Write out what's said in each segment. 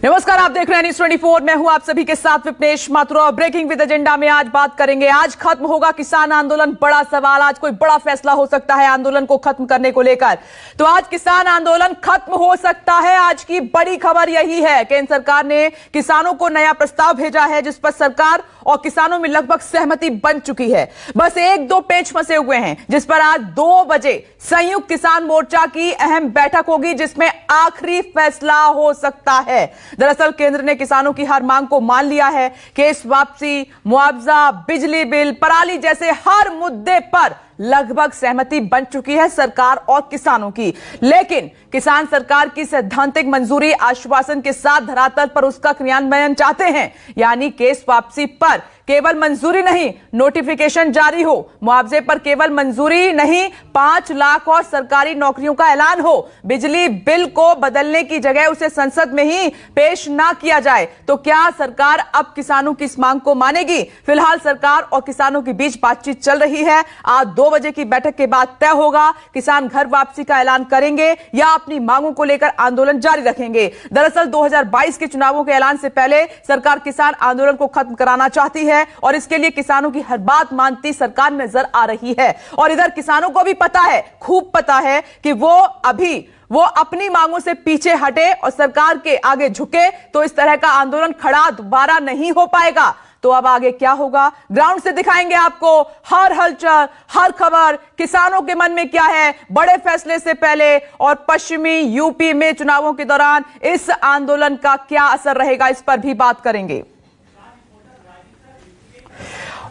नमस्कार, आप देख रहे हैं न्यूज़ 24। मैं हूं आप सभी के साथ Vipnesh Mathur. Breaking with agenda में आज बात करेंगे, आज खत्म होगा किसान आंदोलन। बड़ा सवाल, आज कोई बड़ा फैसला हो सकता है आंदोलन को खत्म करने को लेकर। तो आज किसान आंदोलन खत्म हो सकता है। आज की बड़ी खबर यही है, केंद्र सरकार ने किसानों को नया प्रस्ताव भेजा है जिस पर सरकार और किसानों में लगभग सहमति बन चुकी है। बस एक दो पेच फंसे हुए हैं जिस पर आज 2 बजे संयुक्त किसान मोर्चा की अहम बैठक होगी जिसमें आखिरी फैसला हो सकता है। दरअसल केंद्र ने किसानों की हर मांग को मान लिया है। केस वापसी, मुआवजा, बिजली बिल, पराली जैसे हर मुद्दे पर लगभग सहमति बन चुकी है सरकार और किसानों की। लेकिन किसान सरकार की सैद्धांतिक मंजूरी आश्वासन के साथ धरातल पर उसका क्रियान्वयन चाहते हैं। यानी केस वापसी पर केवल मंजूरी नहीं, नोटिफिकेशन जारी हो। मुआवजे पर केवल मंजूरी नहीं, 5 लाख और सरकारी नौकरियों का ऐलान हो। बिजली बिल को बदलने की जगह उसे संसद में ही पेश ना किया जाए। तो क्या सरकार अब किसानों की इस मांग को मानेगी? फिलहाल सरकार और किसानों के बीच बातचीत चल रही है। आज 2 बजे की बैठक के बाद तय होगा किसान घर वापसी का ऐलान करेंगे या अपनी मांगों को लेकर आंदोलन जारी रखेंगे। दरअसल 2022 के चुनावों के ऐलान से पहले सरकार किसान आंदोलन को खत्म कराना चाहती है और इसके लिए किसानों की हर बात मानती सरकार नजर आ रही है। और इधर किसानों को भी पता है, खूब पता है कि वो अपनी मांगों से पीछे हटे और सरकार के आगे झुके तो इस तरह का आंदोलन खड़ा दोबारा नहीं हो पाएगा। तो अब आगे क्या होगा, ग्राउंड से दिखाएंगे आपको। हर हलचल, हर खबर, किसानों के मन में क्या है बड़े फैसले से पहले और पश्चिमी यूपी में चुनावों के दौरान इस आंदोलन का क्या असर रहेगा, इस पर भी बात करेंगे।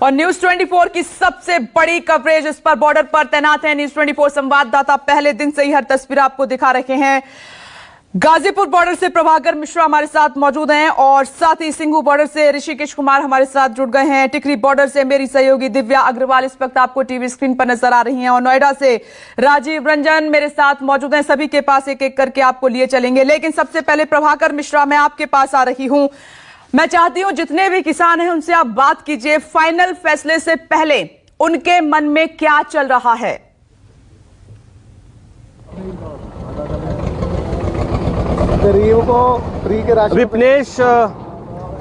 और न्यूज़ 24 की सबसे बड़ी कवरेज इस पर बॉर्डर पर तैनात है न्यूज़ 24 संवाददाता। पहले दिन से ही हर तस्वीर आपको दिखा रखे हैं। गाजीपुर बॉर्डर से प्रभाकर मिश्रा हमारे साथ मौजूद हैं और साथ ही सिंघू बॉर्डर से ऋषिकेश कुमार हमारे साथ जुड़ गए हैं। टिकरी बॉर्डर से मेरी सहयोगी दिव्या अग्रवाल इस वक्त आपको टीवी स्क्रीन पर नजर आ रही हैं और नोएडा से राजीव रंजन मेरे साथ मौजूद हैं। सभी के पास एक एक करके आपको लिए चलेंगे, लेकिन सबसे पहले प्रभाकर मिश्रा, मैं आपके पास आ रही हूं। मैं चाहती हूं जितने भी किसान हैं उनसे आप बात कीजिए, फाइनल फैसले से पहले उनके मन में क्या चल रहा है? गरीब को फ्री के राशन। विपनेश,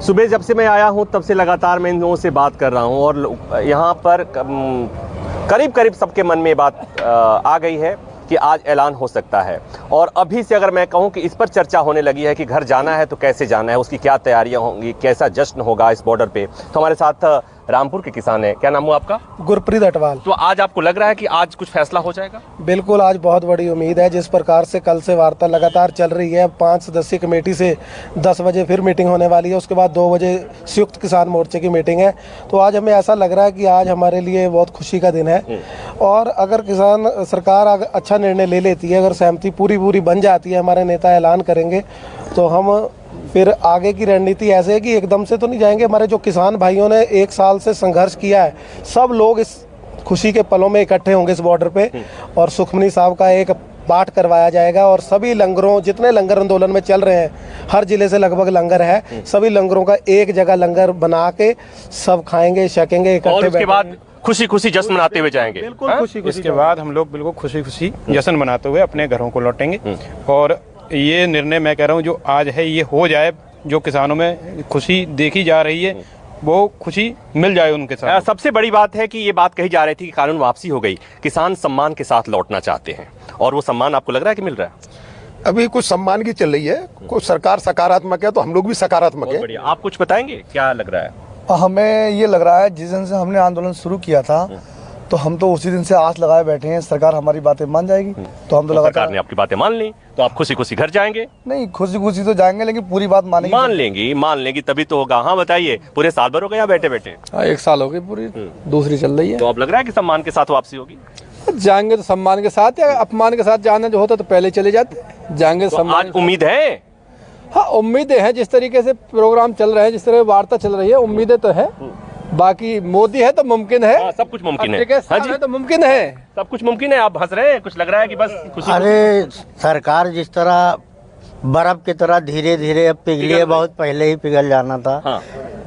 सुबह जब से मैं आया हूं तब से लगातार मैं इन लोगों से बात कर रहा हूं और यहाँ पर करीब करीब सबके मन में बात आ गई है कि आज ऐलान हो सकता है। और अभी से अगर मैं कहूं कि इस पर चर्चा होने लगी है कि घर जाना है तो कैसे जाना है, उसकी क्या तैयारियां होंगी, कैसा जश्न होगा इस बॉर्डर पे। तो हमारे साथ रामपुर के किसान हैं, क्या नाम हुआ आपका? गुरप्रीत अटवाल। तो आज आपको लग रहा है कि आज कुछ फैसला हो जाएगा? बिल्कुल, आज बहुत बड़ी उम्मीद है। जिस प्रकार से कल से वार्ता लगातार चल रही है, 5 सदस्यीय कमेटी से 10 बजे फिर मीटिंग होने वाली है, उसके बाद 2 बजे संयुक्त किसान मोर्चे की मीटिंग है। तो आज हमें ऐसा लग रहा है कि आज हमारे लिए बहुत खुशी का दिन है। और अगर किसान सरकार अच्छा निर्णय ले लेती है, अगर सहमति पूरी बन जाती है, हमारे नेता ऐलान करेंगे तो हम फिर आगे की रणनीति ऐसे है कि एकदम से तो नहीं जाएंगे। हमारे जो किसान भाइयों ने 1 साल से संघर्ष किया है, सब लोग इस खुशी के पलों में इकट्ठे होंगे इस बॉर्डर पे और सुखमनी साहब का एक पाठ करवाया जाएगा और सभी लंगरों, जितने लंगर आंदोलन में चल रहे हैं, हर जिले से लगभग लंगर है, सभी लंगरों का एक जगह लंगर बना के सब खाएंगे, छकेंगे, इकट्ठे उसके बाद खुशी जश्न मनाते हुए जाएंगे। बिल्कुल खुशी। इसके बाद हम लोग बिल्कुल खुशी जश्न मनाते हुए अपने घरों को लौटेंगे। और ये निर्णय मैं कह रहा हूँ जो आज है ये हो जाए, जो किसानों में खुशी देखी जा रही है वो खुशी मिल जाए उनके साथ। सबसे बड़ी बात है कि ये बात कही जा रही थी कि कानून वापसी हो गई, किसान सम्मान के साथ लौटना चाहते हैं और वो सम्मान आपको लग रहा है कि मिल रहा है? अभी कुछ सम्मान की चल रही है, कुछ सरकार सकारात्मक है तो हम लोग भी सकारात्मक है। बढ़िया, आप कुछ बताएंगे क्या लग रहा है? हमें ये लग रहा है जिस दिन से हमने आंदोलन शुरू किया था तो हम तो उसी दिन से आस लगाए बैठे हैं सरकार हमारी बातें मान जाएगी। तो हम तो सरकार ने आपकी बातें मान ली तो आप खुशी घर जाएंगे? नहीं, खुशी तो जाएंगे लेकिन पूरी बात मानेंगे। मान लेंगी तभी तो होगा। हाँ बताइए, पूरे साल भर हो गया बैठे 1 साल हो गई, पूरी दूसरी चल रही है। तो अब लग रहा है कि सम्मान के साथ वापसी होगी? जाएंगे तो सम्मान के साथ या अपमान के साथ जाना जो होता तो पहले चले जाते। जाएंगे तो सम्मान। आज उम्मीद है? हाँ, उम्मीदें हैं। जिस तरीके से प्रोग्राम चल रहे हैं, जिस तरह वार्ता चल रही है, उम्मीदें तो है। बाकी मोदी है तो मुमकिन है। सब कुछ मुमकिन है। हाँ जी, तो मुमकिन है, सब कुछ मुमकिन है। आप हंस रहे हैं, कुछ लग रहा है कि बस खुशी। अरे सरकार जिस तरह बर्फ की तरह धीरे धीरे अब पिघली है, बहुत पहले ही पिघल जाना था।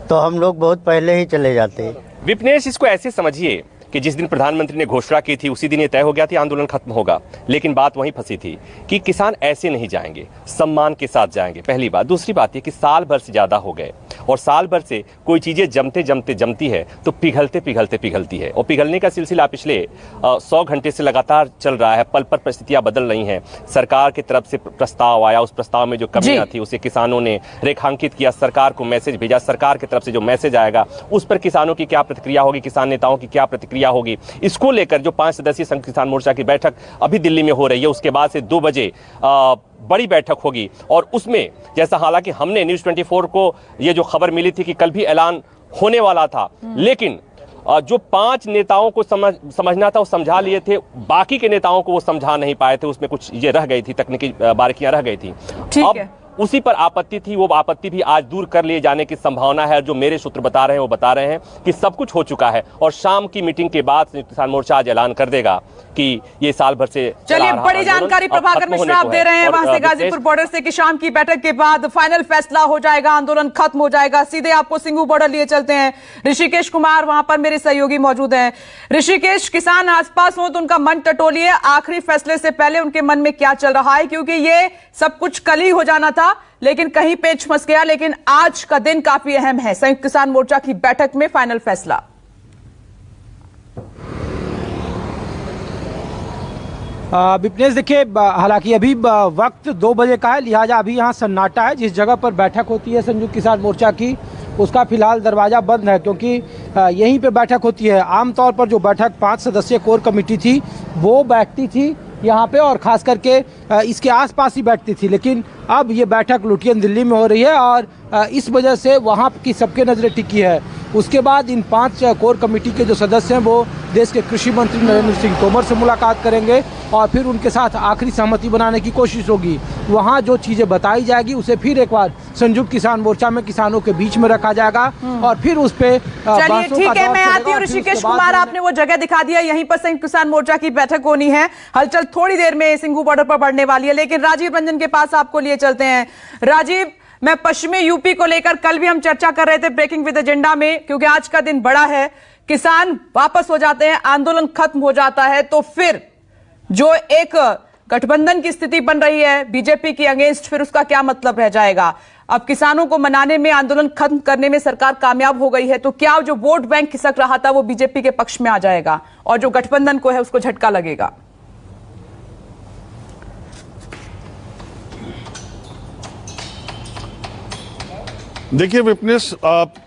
तो हम लोग बहुत पहले ही चले जाते। विपनेश, इसको ऐसे समझिए कि जिस दिन प्रधानमंत्री ने घोषणा की थी उसी दिन ये तय हो गया था आंदोलन खत्म होगा, लेकिन बात वहीं फंसी थी कि किसान ऐसे नहीं जाएंगे, सम्मान के साथ जाएंगे। पहली बात। दूसरी बात ये कि साल भर से ज्यादा हो गए और साल भर से कोई चीजें जमती है तो पिघलती है और पिघलने का सिलसिला पिछले 100 घंटे से लगातार चल रहा है। पल पर परिस्थितियां बदल रही हैं। सरकार की तरफ से प्रस्ताव आया, उस प्रस्ताव में जो कमियां थी उसे किसानों ने रेखांकित किया, सरकार को मैसेज भेजा, सरकार की तरफ से जो मैसेज आएगा उस पर किसानों की क्या प्रतिक्रिया होगी, किसान नेताओं की क्या प्रतिक्रिया होगी, इसको लेकर जो 5 सदस्यीय संयुक्त किसान मोर्चा की बैठक अभी दिल्ली में हो रही है, उसके बाद से 2 बजे बड़ी बैठक होगी। और उसमें जैसा हालांकि हमने न्यूज़ 24 को ये जो खबर मिली थी कि कल भी ऐलान होने वाला था, लेकिन जो 5 नेताओं को समझना था वो समझा लिए थे, बाकी के नेताओं को वो समझा नहीं पाए थे, उसमें कुछ ये रह गई थी, तकनीकी बारीकियां रह गई थी। ठीक है, उसी पर आपत्ति थी, वो आपत्ति भी आज दूर कर लिए जाने की संभावना है। जो मेरे सूत्र बता रहे हैं वो बता रहे हैं कि सब कुछ हो चुका है और शाम की मीटिंग के बाद संयुक्त किसान मोर्चा आज ऐलान कर देगा कि ये साल भर से चलिए बड़ी जानकारी प्रभाकर मिश्रा आप दे रहे हैं वहां से गाजीपुर बॉर्डर से कि शाम की बैठक के बाद फाइनल फैसला हो जाएगा, आंदोलन खत्म हो जाएगा। सीधे आपको सिंघू बॉर्डर लिए चलते हैं। ऋषिकेश कुमार वहां पर मेरे सहयोगी मौजूद हैं। ऋषिकेश, किसान आसपास हो तो उनका मन टटोलिए, आखिरी फैसले से पहले उनके मन में क्या चल रहा है, क्योंकि ये सब कुछ कल ही हो जाना था लेकिन कहीं पेच फंस गया। लेकिन आज का दिन काफी अहम है, संयुक्त किसान मोर्चा की बैठक में फाइनल फैसला। विपनेश देखिए, हालांकि अभी वक्त 2 बजे का है, लिहाजा अभी यहाँ सन्नाटा है। जिस जगह पर बैठक होती है संयुक्त किसान मोर्चा की उसका फिलहाल दरवाज़ा बंद है, क्योंकि यहीं पे बैठक होती है। आमतौर पर जो बैठक 5 सदस्यीय कोर कमेटी थी वो बैठती थी यहाँ पे और ख़ास करके इसके आसपास ही बैठती थी, लेकिन अब ये बैठक लुटियन दिल्ली में हो रही है और इस वजह से वहाँ की सबके नज़रें टिकी है। उसके बाद इन 5 कोर कमेटी के जो सदस्य हैं वो देश के कृषि मंत्री नरेंद्र सिंह तोमर से मुलाकात करेंगे और फिर उनके साथ आखिरी सहमति बनाने की कोशिश होगी। वहाँ जो चीज़ें बताई जाएगी उसे फिर एक बार संयुक्त किसान मोर्चा में किसानों के बीच में रखा जाएगा और फिर उस पे चलिए ठीक है, मैं आती हूँ। ऋषिकेश कुमार, आपने वो जगह दिखा दिया, यहीं पर संयुक्त किसान मोर्चा की बैठक होनी है। हलचल थोड़ी देर में सिंघू बॉर्डर पर बढ़ने वाली है, लेकिन राजीव रंजन के पास आपको लिए चलते हैं। राजीव, मैं पश्चिमी यूपी को लेकर कल भी हम चर्चा कर रहे थे ब्रेकिंग विद एजेंडा में, क्योंकि आज का दिन बड़ा है, किसान वापस हो जाते हैं, आंदोलन खत्म हो जाता है, तो फिर जो एक गठबंधन की स्थिति बन रही है बीजेपी की अगेंस्ट, फिर उसका क्या मतलब रह जाएगा? अब किसानों को मनाने में, आंदोलन खत्म करने में सरकार कामयाब हो गई है, तो क्या जो वोट बैंक खिसक रहा था वो बीजेपी के पक्ष में आ जाएगा और जो गठबंधन को है उसको झटका लगेगा? देखिए विपनेश,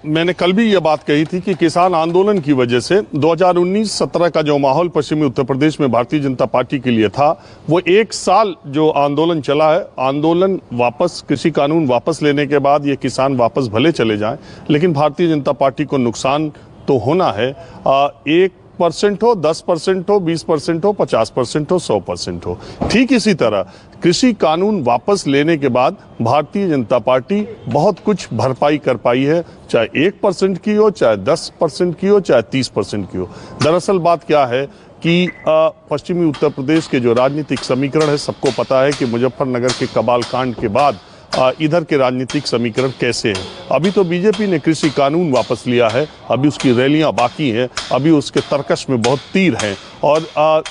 मैंने कल भी ये बात कही थी कि किसान आंदोलन की वजह से 2019-17 का जो माहौल पश्चिमी उत्तर प्रदेश में भारतीय जनता पार्टी के लिए था, वो 1 साल जो आंदोलन चला है, आंदोलन वापस, कृषि कानून वापस लेने के बाद ये किसान वापस भले चले जाएं, लेकिन भारतीय जनता पार्टी को नुकसान तो होना है। 1% हो, 10% हो, 20% हो, 50% हो, 100% हो। ठीक इसी तरह कृषि कानून वापस लेने के बाद भारतीय जनता पार्टी बहुत कुछ भरपाई कर पाई है, चाहे 1% की हो, चाहे 10% की हो, चाहे 30% की हो। दरअसल बात क्या है कि पश्चिमी उत्तर प्रदेश के जो राजनीतिक समीकरण है, सबको पता है कि मुजफ्फरनगर के कबाल कांड के बाद इधर के राजनीतिक समीकरण कैसे हैं। अभी तो बीजेपी ने कृषि कानून वापस लिया है, अभी उसकी रैलियां बाकी हैं, अभी उसके तर्कश में बहुत तीर हैं और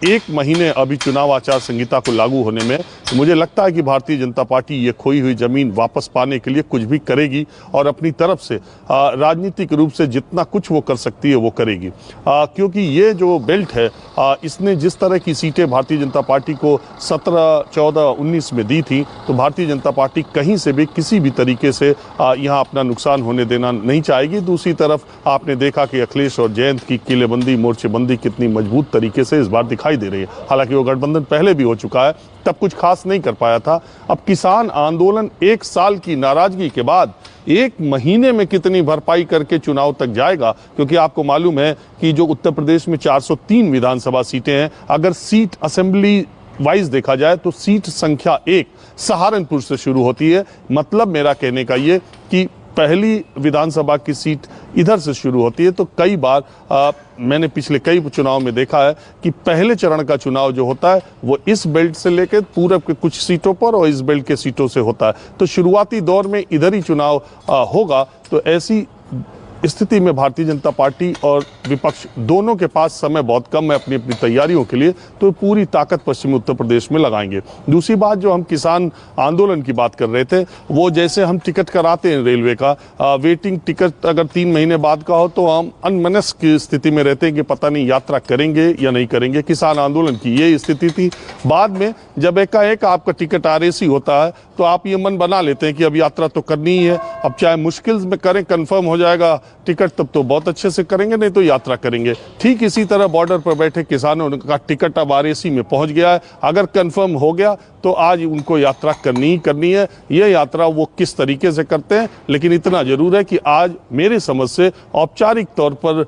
1 महीने अभी चुनाव आचार संहिता को लागू होने में, तो मुझे लगता है कि भारतीय जनता पार्टी ये खोई हुई जमीन वापस पाने के लिए कुछ भी करेगी और अपनी तरफ से राजनीतिक रूप से जितना कुछ वो कर सकती है वो करेगी, क्योंकि ये जो बेल्ट है इसने जिस तरह की सीटें भारतीय जनता पार्टी को 17, 14, 19 में दी थी, तो भारतीय जनता पार्टी कहीं से भी किसी भी तरीके से यहाँ अपना नुकसान होने देना नहीं चाहेगी। दूसरी तरफ आपने देखा कि अखिलेश और जयंत की किलेबंदी, मोर्चेबंदी कितनी मजबूत तरीके से इस बार दिखाई दे रही है। हालांकि वो गठबंधन पहले भी हो चुका है, तब कुछ खास नहीं कर पाया था। अब किसान आंदोलन 1 साल की नाराजगी के बाद 1 महीने में कितनी भरपाई करके चुनाव तक जाएगा, क्योंकि आपको मालूम है कि जो उत्तर प्रदेश में 403 विधानसभा सीटें हैं, अगर सीट असेंबली वाइज देखा जाए तो सीट संख्या 1 सहारनपुर से शुरू होती है। मतलब मेरा कहने का ये कि पहली विधानसभा की सीट इधर से शुरू होती है। तो कई बार मैंने पिछले कई चुनाव में देखा है कि पहले चरण का चुनाव जो होता है वो इस बेल्ट से लेकर पूरब के कुछ सीटों पर और इस बेल्ट के सीटों से होता है। तो शुरुआती दौर में इधर ही चुनाव होगा। तो ऐसी स्थिति में भारतीय जनता पार्टी और विपक्ष दोनों के पास समय बहुत कम है अपनी अपनी तैयारियों के लिए, तो पूरी ताकत पश्चिमी उत्तर प्रदेश में लगाएंगे। दूसरी बात, जो हम किसान आंदोलन की बात कर रहे थे, वो जैसे हम टिकट कराते हैं रेलवे का, वेटिंग टिकट अगर 3 महीने बाद का हो तो हम अनमनस्क की स्थिति में रहते हैं कि पता नहीं यात्रा करेंगे या नहीं करेंगे। किसान आंदोलन की ये स्थिति थी। बाद में जब एकाएक आपका टिकट RAC होता है तो आप ये मन बना लेते हैं कि अब यात्रा तो करनी ही है, अब चाहे मुश्किल में करें, कंफर्म हो जाएगा टिकट तब तो बहुत अच्छे से करेंगे, नहीं तो यात्रा करेंगे। ठीक इसी तरह बॉर्डर पर बैठे किसानों का टिकट अब RAC में पहुंच गया है, अगर कंफर्म हो गया तो आज उनको यात्रा करनी ही करनी है। ये यात्रा वो किस तरीके से करते हैं, लेकिन इतना जरूर है कि आज मेरे समझ से औपचारिक तौर पर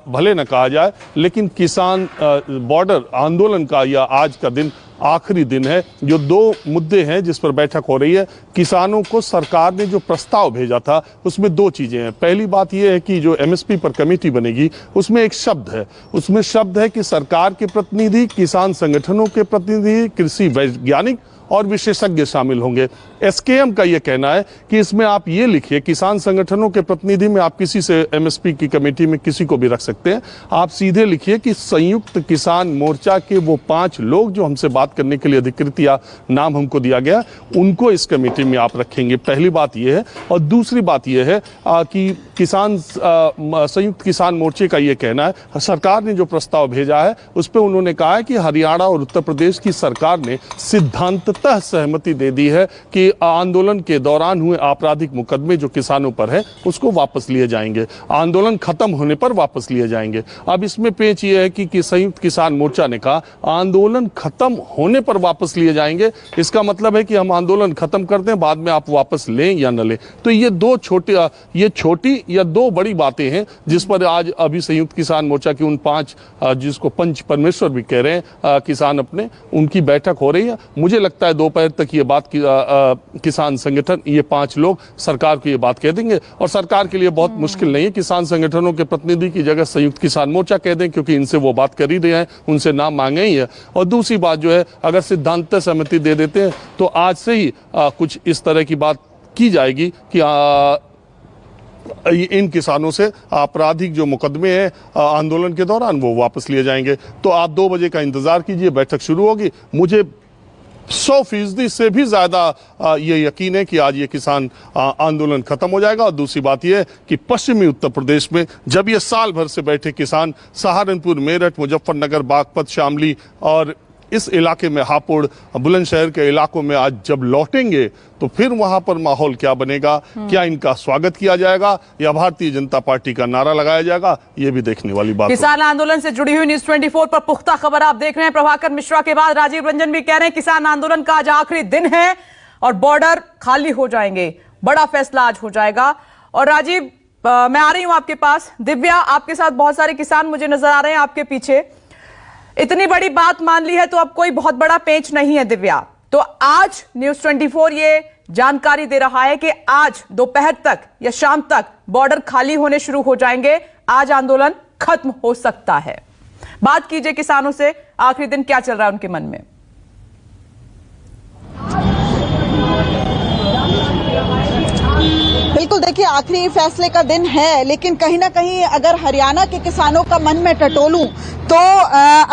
भले न कहा जाए, लेकिन किसान बॉर्डर आंदोलन का या आज का दिन आखिरी दिन है। जो 2 मुद्दे हैं जिस पर बैठक हो रही है, किसानों को सरकार ने जो प्रस्ताव भेजा था उसमें 2 चीजें हैं। पहली बात यह है कि जो MSP पर कमेटी बनेगी उसमें एक शब्द है, उसमें शब्द है कि सरकार के प्रतिनिधि, किसान संगठनों के प्रतिनिधि, कृषि वैज्ञानिक और विशेषज्ञ शामिल होंगे। SKM का यह कहना है कि इसमें आप ये लिखिए, किसान संगठनों के प्रतिनिधि में आप किसी से MSP की कमेटी में किसी को भी रख सकते हैं, आप सीधे लिखिए कि संयुक्त किसान मोर्चा के वो 5 लोग जो हमसे बात करने के लिए अधिकृत या नाम हमको दिया गया, उनको इस कमेटी में आप रखेंगे। पहली बात यह है। और दूसरी बात यह है कि किसान संयुक्त किसान मोर्चे का यह कहना है, सरकार ने जो प्रस्ताव भेजा है उस पर उन्होंने कहा है कि हरियाणा और उत्तर प्रदेश की सरकार ने सिद्धांततः सहमति दे दी है कि आंदोलन के दौरान हुए आपराधिक मुकदमे जो किसानों पर है उसको वापस लिए जाएंगे, आंदोलन खत्म होने पर वापस लिए जाएंगे। अब इसमें पेच ये है कि संयुक्त किसान मोर्चा ने कहा आंदोलन खत्म होने पर वापस लिए जाएंगे, इसका मतलब है कि हम आंदोलन खत्म कर दें, बाद में आप वापस लें या न लें। तो ये 2 छोटी या 2 बड़ी बातें हैं जिस पर आज अभी संयुक्त किसान मोर्चा की उन 5 जिसको पंच परमेश्वर भी कह रहे हैं किसान अपने, उनकी बैठक हो रही है। मुझे लगता है दोपहर तक ये बात किसान संगठन, ये 5 लोग सरकार को ये बात कह देंगे, और सरकार के लिए बहुत मुश्किल नहीं है किसान संगठनों के प्रतिनिधि की जगह संयुक्त किसान मोर्चा कह दें, क्योंकि इनसे वो बात कर ही रहे हैं, उनसे नाम मांगे ही है। और दूसरी बात जो है, अगर सिद्धांत सहमति दे देते हैं तो आज से ही कुछ इस तरह की बात की जाएगी कि इन किसानों से आपराधिक जो मुकदमे हैं आंदोलन के दौरान वो वापस लिए जाएंगे। तो आप 2 बजे का इंतजार कीजिए, बैठक शुरू होगी। मुझे 100% से भी ज्यादा ये यकीन है कि आज ये किसान आंदोलन खत्म हो जाएगा। और दूसरी बात ये है कि पश्चिमी उत्तर प्रदेश में जब ये साल भर से बैठे किसान सहारनपुर, मेरठ, मुजफ्फरनगर, बागपत, शामली और इस इलाके में हापुड़, बुलंदशहर के इलाकों में आज जब लौटेंगे तो फिर वहां पर माहौल क्या बनेगा, क्या इनका स्वागत किया जाएगा या भारतीय जनता पार्टी का नारा लगाया जाएगा, ये भी देखने वाली बात है। किसान आंदोलन से जुड़ी हुई न्यूज़ 24 पर पुख्ता खबर आप देख रहे हैं। प्रभाकर मिश्रा के बाद राजीव रंजन भी कह रहे हैं किसान आंदोलन का आज आखिरी दिन है और बॉर्डर खाली हो जाएंगे, बड़ा फैसला आज हो जाएगा। और राजीव, मैं आ रही हूं आपके पास। दिव्या, आपके साथ बहुत सारे किसान मुझे नजर आ रहे हैं आपके पीछे। इतनी बड़ी बात मान ली है तो अब कोई बहुत बड़ा पेच नहीं है दिव्या। तो आज न्यूज़ 24 ये जानकारी दे रहा है कि आज दोपहर तक या शाम तक बॉर्डर खाली होने शुरू हो जाएंगे, आज आंदोलन खत्म हो सकता है। बात कीजिए किसानों से, आखिरी दिन क्या चल रहा है उनके मन में। बिल्कुल, देखिए आखिरी फैसले का दिन है, लेकिन कहीं ना कहीं अगर हरियाणा के किसानों का मन में टटोलूं तो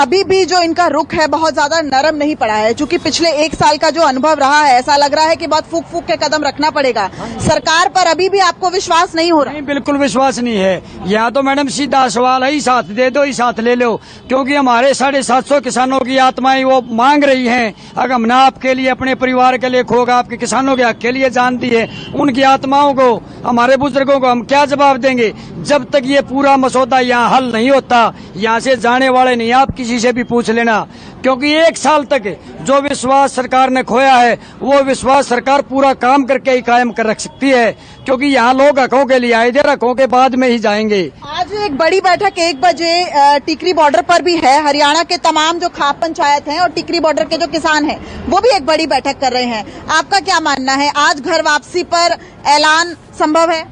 अभी भी जो इनका रुख है बहुत ज्यादा नरम नहीं पड़ा है। क्योंकि पिछले 1 साल का जो अनुभव रहा है, ऐसा लग रहा है कि बहुत फूक फूक के कदम रखना पड़ेगा। सरकार पर अभी भी आपको विश्वास नहीं हो रहा? नहीं, बिल्कुल विश्वास नहीं है। यहाँ तो मैडम सीधा सवाल है, ही साथ दे दो, ही साथ ले लो। क्योंकि हमारे 750 किसानों की आत्माएं वो मांग रही हैं, अगर हमने आपके लिए, अपने परिवार के लिए खोगा, आपके किसानों के हक के लिए जान दी है, उनकी आत्माओं को, हमारे बुजुर्गों को हम क्या जवाब देंगे? जब तक ये पूरा मसौदा यहाँ हल नहीं होता, यहाँ से जाने वाले नहीं। आप किसी से भी पूछ लेना, क्योंकि 1 साल तक जो विश्वास सरकार ने खोया है वो विश्वास सरकार पूरा काम करके ही कायम कर रख सकती है। क्योंकि यहाँ लोग हकों के लिए आए थे, हकों के बाद में ही जाएंगे। आज एक बड़ी बैठक 1 बजे टिकरी बॉर्डर पर भी है। हरियाणा के तमाम जो खाप पंचायत हैं और टिकरी बॉर्डर के जो किसान हैं वो भी एक बड़ी बैठक कर रहे हैं। आपका क्या मानना है, आज घर वापसी पर ऐलान संभव है?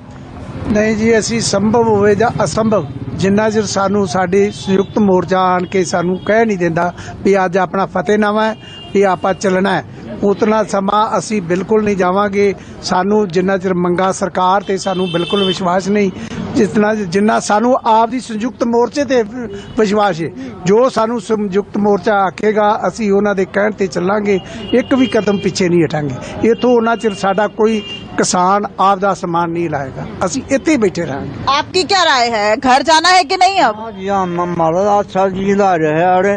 नहीं जी, ਅਸੀਂ ਸੰਭਵ ਹੋਵੇ ਜਾਂ ਅਸੰਭਵ, ਜਿੰਨਾ ਚਿਰ ਸਾਨੂੰ ਸਾਡੀ ਸੰਯੁਕਤ ਮੋਰਚਾ ਆਣ ਕੇ ਸਾਨੂੰ ਕਹਿ ਨਹੀਂ ਦਿੰਦਾ ਵੀ ਅੱਜ ਆਪਣਾ ਫਤਿਹਨਾਮਾ ਹੈ ਵੀ ਆਪਾਂ ਚੱਲਣਾ ਹੈ, ਉਤਨਾ ਸਮਾਂ ਅਸੀਂ ਬਿਲਕੁਲ ਨਹੀਂ ਜਾਵਾਂਗੇ। ਸਾਨੂੰ ਜਿੰਨਾ ਚਿਰ ਮੰਗਾ ਸਰਕਾਰ ਤੇ ਸਾਨੂੰ ਬਿਲਕੁਲ ਵਿਸ਼ਵਾਸ ਨਹੀਂ। ਜਿੰਨਾ ਸਾਨੂੰ ਆਪ ਦੀ ਸੰਯੁਕਤ ਮੋਰਚੇ ਤੇ ਵਿਸ਼ਵਾਸ ਹੈ, ਜੋ ਸਾਨੂੰ ਸੰਯੁਕਤ ਮੋਰਚਾ ਆਖੇਗਾ ਅਸੀਂ ਉਹਨਾਂ ਦੇ ਕਹਿਣ ਤੇ ਚੱਲਾਂਗੇ, ਇੱਕ ਵੀ ਕਦਮ ਪਿੱਛੇ नहीं हटाएंगे। इतों ਉਹਨਾਂ ਚਿਰ ਸਾਡਾ ਕੋਈ किसान आप दा सामान नहीं लाएगा, ਅਸੀਂ ਇੱਥੇ बैठे रहेंगे। आपकी क्या राय है, घर जाना है कि नहीं अब? जी हमारा अच्छा जीना रहे अरे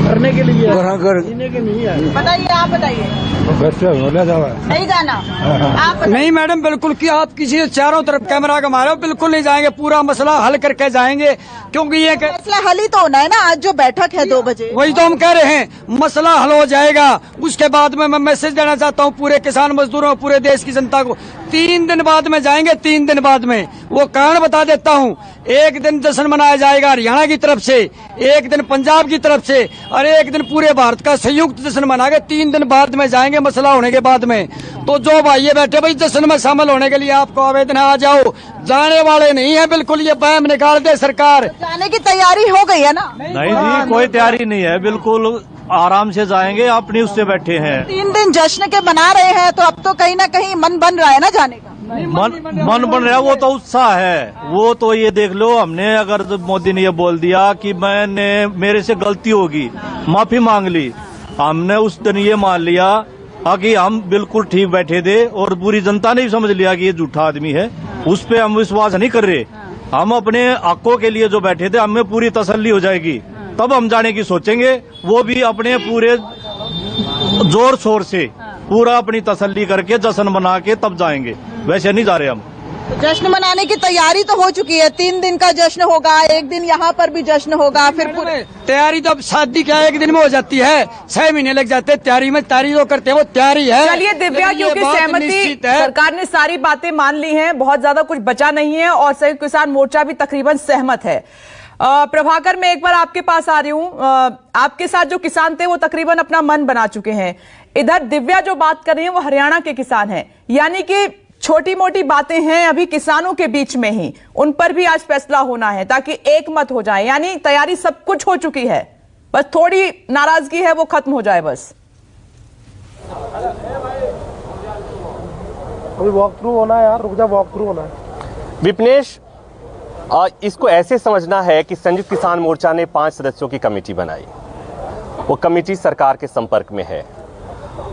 करने के लिए बताइए, आप बताइए। घर से नहीं जाना आप नहीं मैडम, बिल्कुल कि आप किसी चारों तरफ कैमरा घुमा रहे हो, बिल्कुल नहीं जाएंगे, पूरा मसला हल करके जाएंगे, क्योंकि ये फैसला हल ही तो होना है ना। आज जो बैठक है 2 बजे, वही तो हम कह रहे हैं, मसला हल हो जाएगा। उसके बाद में मैं मैसेज देना चाहता हूँ पूरे किसान मजदूरों, पूरे देश की जनता को, 3 दिन बाद में जाएंगे, 3 दिन बाद में। वो कारण बता देता हूँ, एक दिन जश्न मनाया जाएगा हरियाणा की तरफ से, एक दिन पंजाब की तरफ से, और एक दिन पूरे भारत का संयुक्त जश्न मनाएंगे। 3 दिन बाद में जाएंगे मसला होने के बाद में। तो जो भाई बैठे भाई जश्न में शामिल होने के लिए आपको आवेदन है, आ जाओ। जाने वाले नहीं है, बिल्कुल ये बैम निकाल दे सरकार। जाने की तैयारी हो गई है ना? नहीं जी कोई तैयारी नहीं है, बिल्कुल आराम से जाएंगे, अपनी उससे बैठे हैं। 3 दिन जश्न के मना रहे हैं, तो अब तो कहीं ना कहीं मन बन रहा है ना जाने का। मन बन रहा है, वो तो उत्साह है। वो तो ये देख लो, हमने अगर मोदी ने ये बोल दिया कि मेरे से गलती होगी, माफी मांग ली, हमने उस दिन ये मान लिया कि हम बिल्कुल ठीक बैठे थे, और पूरी जनता ने भी समझ लिया कि ये झूठा आदमी है। उस पे हम विश्वास नहीं कर रहे। हम अपने हकों के लिए जो बैठे थे, हमें पूरी तसल्ली हो जाएगी, तब हम जाने की सोचेंगे। वो भी अपने पूरे जोर शोर से पूरा अपनी तसल्ली करके जश्न मना के तब जाएंगे, वैसे नहीं जा रहे हम। जश्न मनाने की तैयारी तो हो चुकी है, 3 दिन का जश्न होगा, एक दिन यहाँ पर भी जश्न होगा, फिर पूरे तैयारी तो अब शादी क्या 1 दिन में हो जाती है, 6 महीने लग जाते हैं तैयारी में। तैयारी जो करते हैं वो तैयारी है। चलिए दिव्या, क्योंकि सहमति सरकार ने सारी बातें मान ली हैं, बहुत ज्यादा कुछ बचा नहीं है, और संयुक्त किसान मोर्चा भी तकरीबन सहमत है। प्रभाकर, मैं एक बार आपके पास आ रही हूँ। आपके साथ जो किसान थे वो तकरीबन अपना मन बना चुके हैं। इधर दिव्या जो बात कर रही है वो हरियाणा के किसान हैं, यानी कि छोटी मोटी बातें हैं अभी किसानों के बीच में ही, उन पर भी आज फैसला होना है ताकि एक मत हो जाए। यानी तैयारी सब कुछ हो चुकी है, बस थोड़ी नाराजगी है वो खत्म हो जाए बस। अभी वॉक थ्रू होना है यार, रुक जा, वॉक थ्रू होना है। विपनेश, इसको ऐसे समझना है कि संयुक्त किसान मोर्चा ने 5 सदस्यों की कमेटी बनाई। वो कमेटी सरकार के संपर्क में है,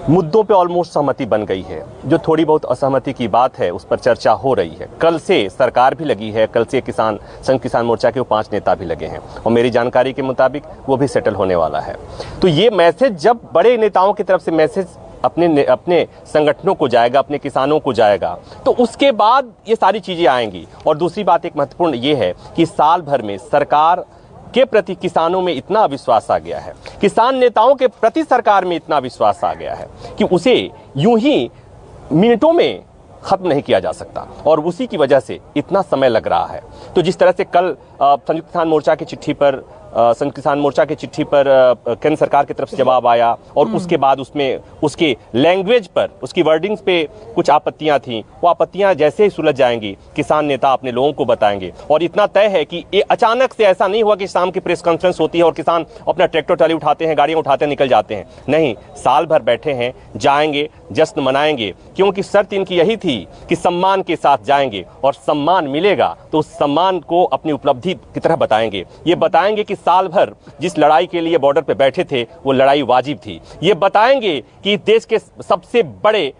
मुद्दों पे ऑलमोस्ट सहमति बन गई है। जो थोड़ी बहुत असहमति की बात है उस पर चर्चा हो रही है। कल से सरकार भी लगी है, कल से संयुक्त किसान मोर्चा के वो 5 नेता भी लगे हैं, और मेरी जानकारी के मुताबिक वो भी सेटल होने वाला है। तो ये मैसेज जब बड़े नेताओं की तरफ से मैसेज अपने संगठनों को जाएगा, अपने किसानों को जाएगा, तो उसके बाद ये सारी चीजें आएंगी। और दूसरी बात एक महत्वपूर्ण ये है कि साल भर में सरकार के प्रति किसानों में इतना विश्वास आ गया है, किसान नेताओं के प्रति सरकार में इतना विश्वास आ गया है कि उसे यूं ही मिनटों में खत्म नहीं किया जा सकता, और उसी की वजह से इतना समय लग रहा है। तो जिस तरह से कल संयुक्त किसान मोर्चा की चिट्ठी पर केंद्र सरकार की तरफ से जवाब आया, और उसके बाद उसमें उसके लैंग्वेज पर, उसकी वर्डिंग्स पे कुछ आपत्तियां थी, वो आपत्तियां जैसे ही सुलझ जाएंगी किसान नेता अपने लोगों को बताएंगे। और इतना तय है कि ये अचानक से ऐसा नहीं हुआ कि शाम की प्रेस कॉन्फ्रेंस होती है और किसान अपना ट्रैक्टर ट्राली उठाते हैं, गाड़ियां उठाते निकल जाते हैं। नहीं, साल भर बैठे हैं, जाएंगे, जश्न मनाएंगे, क्योंकि शर्त इनकी यही थी कि सम्मान के साथ जाएंगे, और सम्मान मिलेगा तो उस सम्मान को अपनी उपलब्धि की तरह बताएंगे। ये बताएंगे कि साल भर जिस लड़ाई के लिए बॉर्डर पे बैठे थे वो लड़ाई वाजिब थी। ये बताएंगे कि देश के सबसे बड़े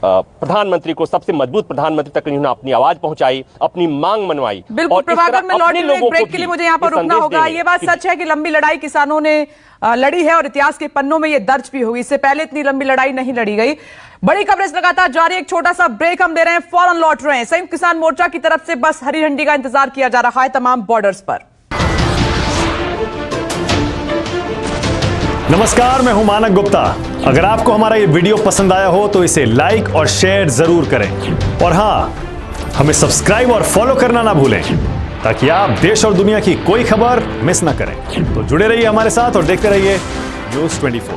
प्रधानमंत्री को, सबसे मजबूत प्रधानमंत्री तक इन्होंने अपनी आवाज पहुंचाई, अपनी मांग मनवाई। बिल्कुल प्रभाकर, मैं लौट एक ब्रेक के लिए मुझे यहाँ पर रुकना होगा। ये बात सच है कि लंबी लड़ाई किसानों ने लड़ी है, और इतिहास के पन्नों में ये दर्ज भी हुई। इससे पहले इतनी लंबी लड़ाई नहीं लड़ी गई। बड़ी कवरेज लगातार जारी, एक छोटा सा ब्रेक हम ले रहे हैं, फौरन लौट रहे हैं। संयुक्त किसान मोर्चा की तरफ से बस हरी झंडी का इंतजार किया जा रहा है तमाम बॉर्डर्स पर। नमस्कार, मैं हूं मानक गुप्ता। अगर आपको हमारा ये वीडियो पसंद आया हो तो इसे लाइक और शेयर जरूर करें, और हां, हमें सब्सक्राइब और फॉलो करना ना भूलें ताकि आप देश और दुनिया की कोई खबर मिस ना करें। तो जुड़े रहिए हमारे साथ और देखते रहिए न्यूज़ 24।